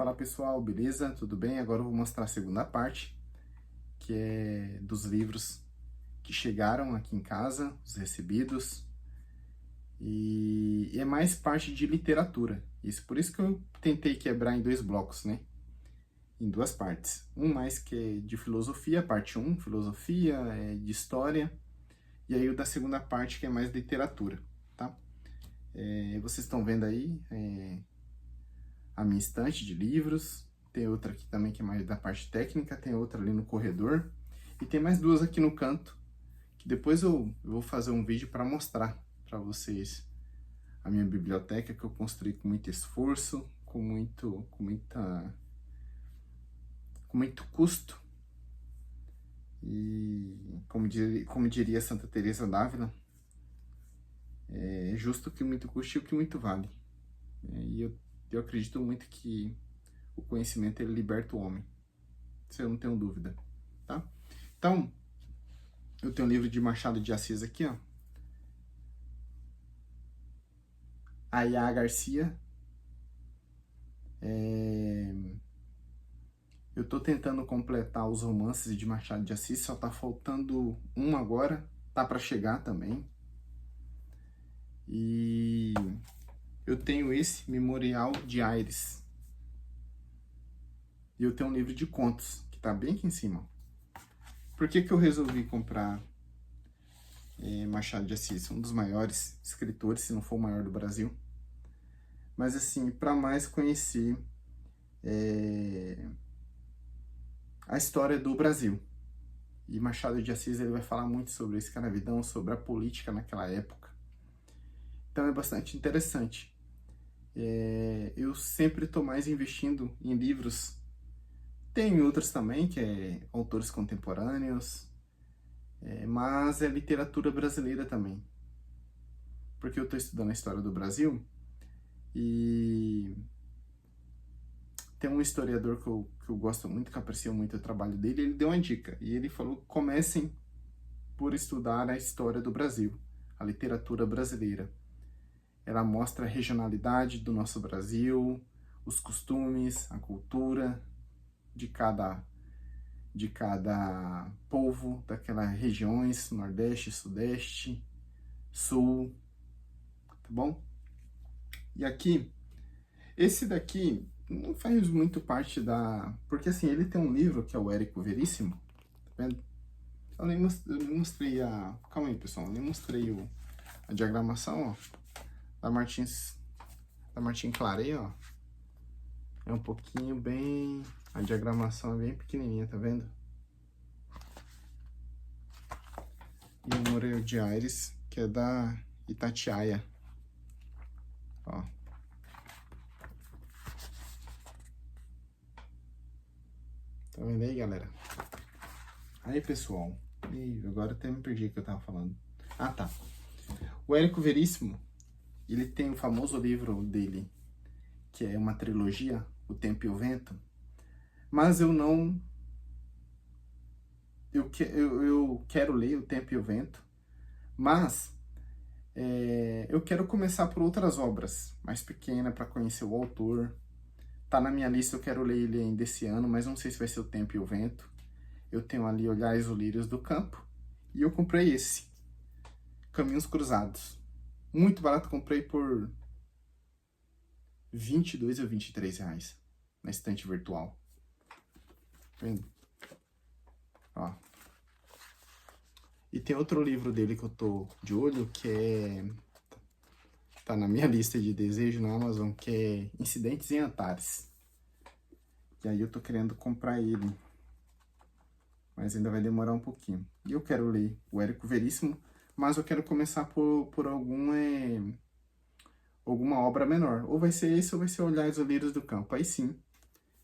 Fala pessoal, beleza? Tudo bem? Agora eu vou mostrar a segunda parte, que é dos livros que chegaram aqui em casa, os recebidos, e é mais parte de literatura. Isso, por isso que eu tentei quebrar em dois blocos, né? Em duas partes. Um mais que é de filosofia, parte um, filosofia, de história, e aí o da segunda parte que é mais literatura, tá? Vocês estão vendo aí, a minha estante de livros, tem outra aqui também que é mais da parte técnica, tem outra ali no corredor, e tem mais duas aqui no canto, que depois eu vou fazer um vídeo para mostrar para vocês a minha biblioteca que eu construí com muito esforço, com muito custo, e como diria Santa Teresa d'Ávila, é justo que muito custa e o que muito vale. E eu acredito muito que o conhecimento ele liberta o homem. Isso eu não tenho dúvida, tá? Então, eu tenho um livro de Machado de Assis aqui, ó. Ayá Garcia. Eu tô tentando completar os romances de Machado de Assis, só tá faltando um agora, tá para chegar também. E eu tenho esse Memorial de Aires. E eu tenho um livro de contos, que tá bem aqui em cima. Por que que eu resolvi comprar Machado de Assis? Um dos maiores escritores, se não for o maior do Brasil. Mas assim, para mais conhecer a história do Brasil. E Machado de Assis ele vai falar muito sobre a escravidão, sobre a política naquela época. Então é bastante interessante. Eu sempre estou mais investindo em livros. Tem outros também, que é autores contemporâneos, mas é literatura brasileira também. Porque eu estou estudando a história do Brasil e tem um historiador que eu gosto muito, que aprecio muito o trabalho dele, ele deu uma dica. E ele falou, comecem por estudar a história do Brasil, a literatura brasileira. Ela mostra a regionalidade do nosso Brasil, os costumes, a cultura de cada povo daquelas regiões, Nordeste, Sudeste, Sul, tá bom? E aqui, esse daqui não faz muito parte da... Porque assim, ele tem um livro que é o Érico Veríssimo, tá vendo? Eu nem mostrei a... Calma aí, pessoal, eu nem mostrei a diagramação, ó, da Martin Claret, ó. É um pouquinho bem... A diagramação é bem pequenininha, tá vendo? E o Memorial de Aires, que é da Itatiaia. Ó. Tá vendo aí, galera? Aí, pessoal. Ih, agora até me perdi o que eu tava falando. Ah, tá. O Érico Veríssimo, ele tem o famoso livro dele, que é uma trilogia, O Tempo e o Vento. Mas eu não... Eu quero ler O Tempo e o Vento, mas eu quero começar por outras obras mais pequenas para conhecer o autor. Tá na minha lista, eu quero ler ele ainda esse ano, mas não sei se vai ser O Tempo e o Vento. Eu tenho ali Olhares ou Lírios do Campo e eu comprei esse, Caminhos Cruzados. Muito barato, comprei por 22 ou 23 reais na estante virtual. Tá vendo? Ó. E tem outro livro dele que eu tô de olho, que tá na minha lista de desejo na Amazon, que é Incidentes em Antares. E aí eu tô querendo comprar ele, mas ainda vai demorar um pouquinho. E eu quero ler o Érico Veríssimo, mas eu quero começar por alguma obra menor. Ou vai ser esse, ou vai ser Olhares ou Lírios do Campo. Aí sim,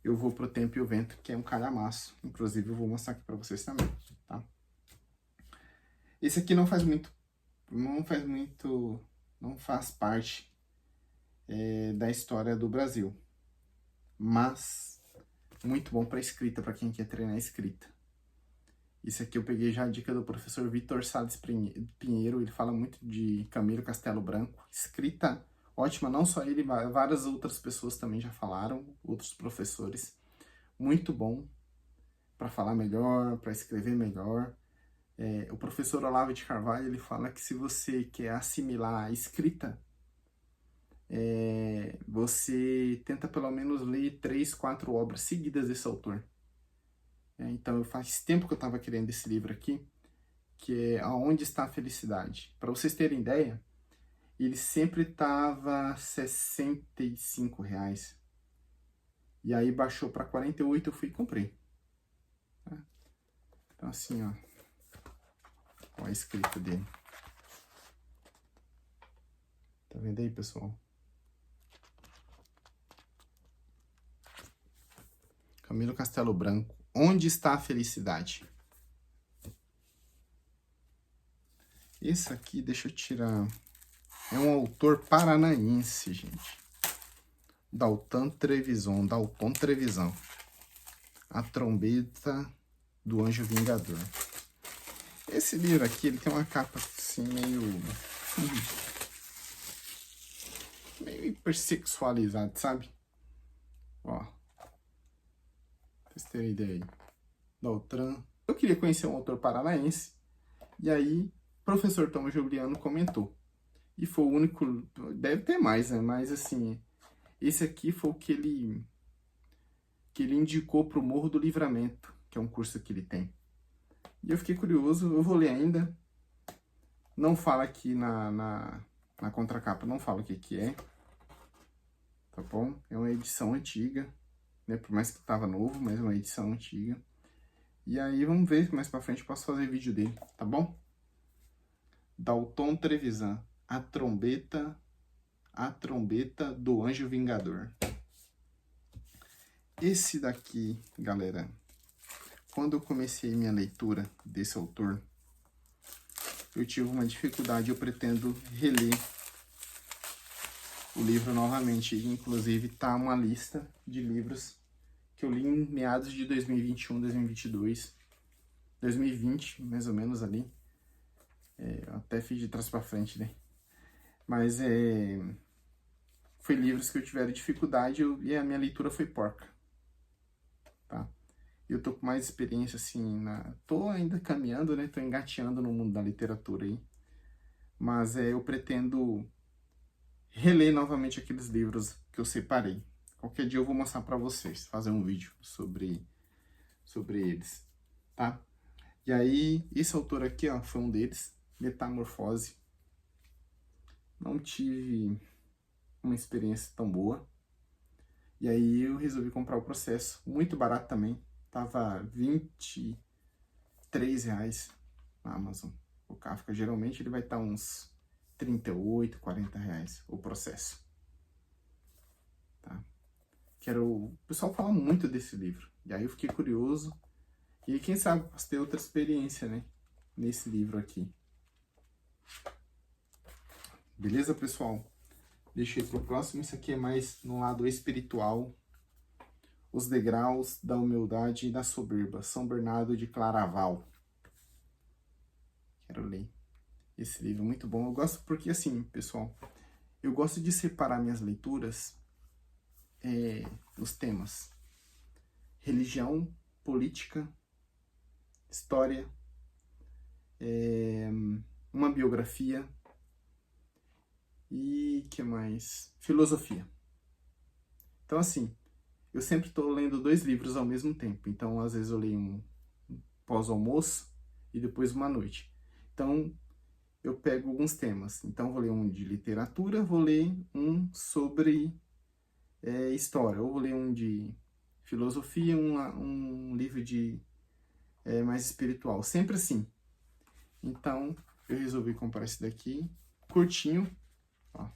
eu vou pro Tempo e o Vento, que é um calhamaço. Inclusive, eu vou mostrar aqui pra vocês também, tá? Esse aqui não faz parte da história do Brasil. Mas, muito bom para escrita, para quem quer treinar escrita. Isso aqui eu peguei já a dica do professor Vitor Salles Pinheiro, ele fala muito de Camilo Castelo Branco, escrita ótima, não só ele, várias outras pessoas também já falaram, outros professores. Muito bom para falar melhor, para escrever melhor. O professor Olavo de Carvalho, ele fala que se você quer assimilar a escrita, você tenta pelo menos ler 3, 4 obras seguidas desse autor. Então, faz tempo que eu estava querendo esse livro aqui, que é Aonde Está a Felicidade. Para vocês terem ideia, ele sempre estava R$ 65. E aí baixou para 48, eu fui e comprei. Então assim, ó a escrita dele. Tá vendo aí, pessoal? Camilo Castelo Branco. Onde está a felicidade? Esse aqui, deixa eu tirar... É um autor paranaense, gente. Dalton Trevisan. A Trombeta do Anjo Vingador. Esse livro aqui, ele tem uma capa assim, meio hipersexualizada, sabe? Ó. Pra vocês terem ideia aí. Daltran. Eu queria conhecer um autor paranaense. E aí, o professor Tom Juliano comentou. E foi o único... Deve ter mais, né? Mas, assim... Esse aqui foi o que ele indicou pro Morro do Livramento, que é um curso que ele tem. E eu fiquei curioso, eu vou ler ainda. Não fala aqui na contracapa, não fala o que é. Tá bom? É uma edição antiga, né? Por mais que tava novo, mas é uma edição antiga. E aí vamos ver se mais pra frente eu posso fazer vídeo dele, tá bom? Dalton Trevisan, a trombeta do Anjo Vingador. Esse daqui, galera, quando eu comecei minha leitura desse autor, eu tive uma dificuldade, eu pretendo reler o livro novamente. Inclusive, tá uma lista de livros que eu li em meados de 2021, 2022, 2020, mais ou menos ali. Eu até fiz de trás para frente, né? Mas foi livros que eu tiveram dificuldade e a minha leitura foi porca, tá? Eu tô com mais experiência, assim, tô ainda caminhando, né? Tô engateando no mundo da literatura aí. Mas eu pretendo reler novamente aqueles livros que eu separei. Qualquer dia eu vou mostrar para vocês, fazer um vídeo sobre eles, tá? E aí, esse autor aqui, ó, foi um deles, Metamorfose. Não tive uma experiência tão boa. E aí eu resolvi comprar o Processo, muito barato também. Tava R$23 na Amazon. O Kafka, geralmente, ele vai estar uns R$38, R$40 o Processo. Tá? O pessoal fala muito desse livro. E aí eu fiquei curioso. E quem sabe posso ter outra experiência, né? Nesse livro aqui. Beleza, pessoal? Deixa eu ir pro próximo. Isso aqui é mais no lado espiritual. Os Degraus da Humildade e da Soberba. São Bernardo de Claraval. Quero ler esse livro, muito bom. Eu gosto porque, assim, pessoal, eu gosto de separar minhas leituras os temas. Religião, política, história, uma biografia e que mais? Filosofia. Então, assim, eu sempre estou lendo 2 livros ao mesmo tempo. Então, às vezes eu leio um pós-almoço e depois uma noite. Então, eu pego alguns temas. Então, vou ler um de literatura, vou ler um sobre história, ou vou ler um de filosofia, um livro de mais espiritual. Sempre assim. Então, eu resolvi comprar esse daqui, curtinho. Ó,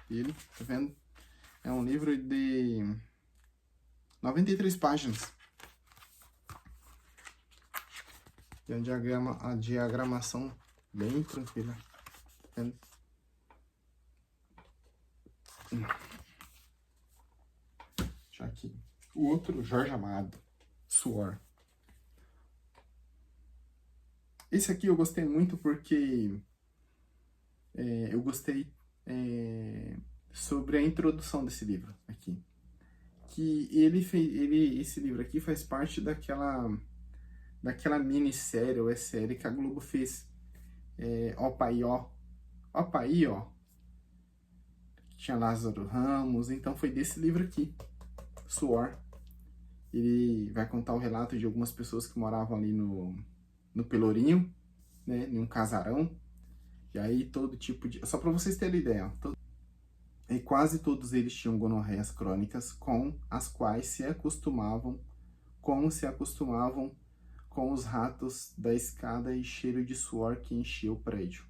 ele, tá vendo? É um livro de 93 páginas. E a diagramação bem tranquila. Tá vendo? Deixa aqui. O outro, Jorge Amado, Suor. Esse aqui eu gostei muito porque eu gostei sobre a introdução desse livro aqui. Que esse livro aqui faz parte daquela minissérie ou série que a Globo fez. Opa aí, ó. Opa aí, ó. Tinha Lázaro Ramos, então foi desse livro aqui, Suor. Ele vai contar o relato de algumas pessoas que moravam ali no Pelourinho, né, em um casarão. E aí todo tipo de... Só para vocês terem ideia, ó, e quase todos eles tinham gonorreias crônicas com as quais se acostumavam com os ratos da escada e cheiro de suor que enchia o prédio.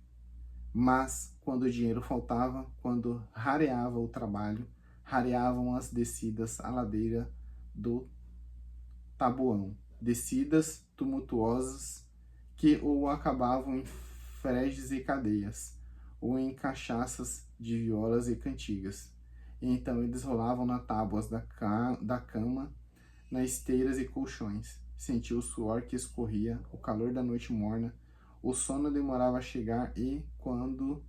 Mas, quando o dinheiro faltava, quando rareava o trabalho, rareavam as descidas à ladeira do Taboão. Descidas tumultuosas que ou acabavam em fredes e cadeias, ou em cachaças de violas e cantigas. E então eles rolavam nas tábuas da cama, nas esteiras e colchões. Sentia o suor que escorria, o calor da noite morna, o sono demorava a chegar e, quando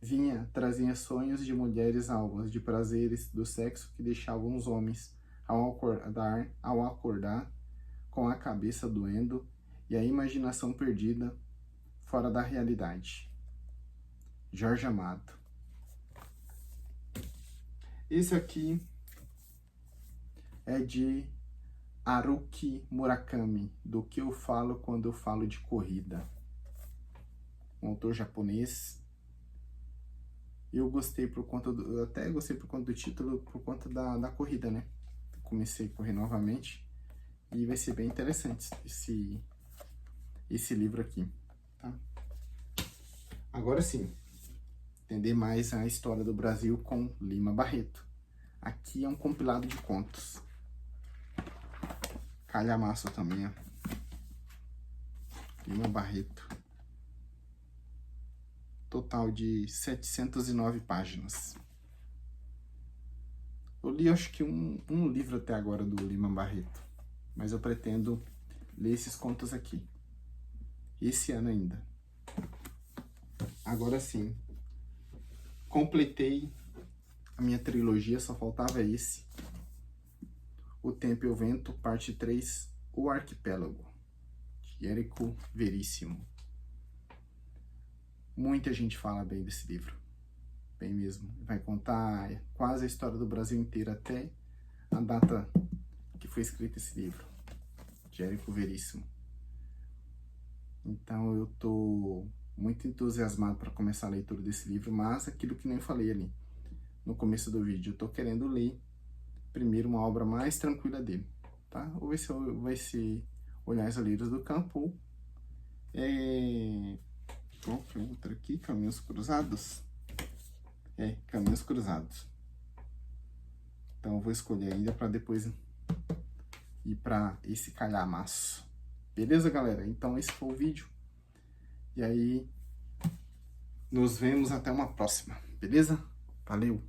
vinha, trazia sonhos de mulheres alvas, de prazeres do sexo que deixavam os homens, ao acordar, com a cabeça doendo e a imaginação perdida, fora da realidade. Jorge Amado. Esse aqui é de Haruki Murakami, Do que eu falo quando eu falo de corrida. Um autor japonês. Eu gostei por conta do... Eu até gostei por conta do título, por conta da corrida, né? Comecei a correr novamente e vai ser bem interessante esse livro aqui, tá? Agora sim, entender mais a história do Brasil com Lima Barreto. Aqui é um compilado de contos. Calhamaço também, ó. Lima Barreto. Total de 709 páginas. Eu li acho que um livro até agora do Lima Barreto, mas eu pretendo ler esses contos aqui, esse ano ainda. Agora sim, completei a minha trilogia, só faltava esse. O Tempo e o Vento, parte 3, O Arquipélago, de Érico Veríssimo. Muita gente fala bem desse livro, bem mesmo. Vai contar quase a história do Brasil inteiro até a data que foi escrito esse livro, de Érico Veríssimo. Então eu tô muito entusiasmado para começar a leitura desse livro, mas aquilo que nem eu falei ali no começo do vídeo, eu tô querendo ler primeiro uma obra mais tranquila dele, tá? Ou vai ser Olhares Alheios do Campo, qual que é outra aqui? Caminhos Cruzados? Caminhos Cruzados. Então eu vou escolher ainda para depois ir para esse calhamaço. Beleza, galera? Então esse foi o vídeo. E aí, nos vemos até uma próxima, beleza? Valeu!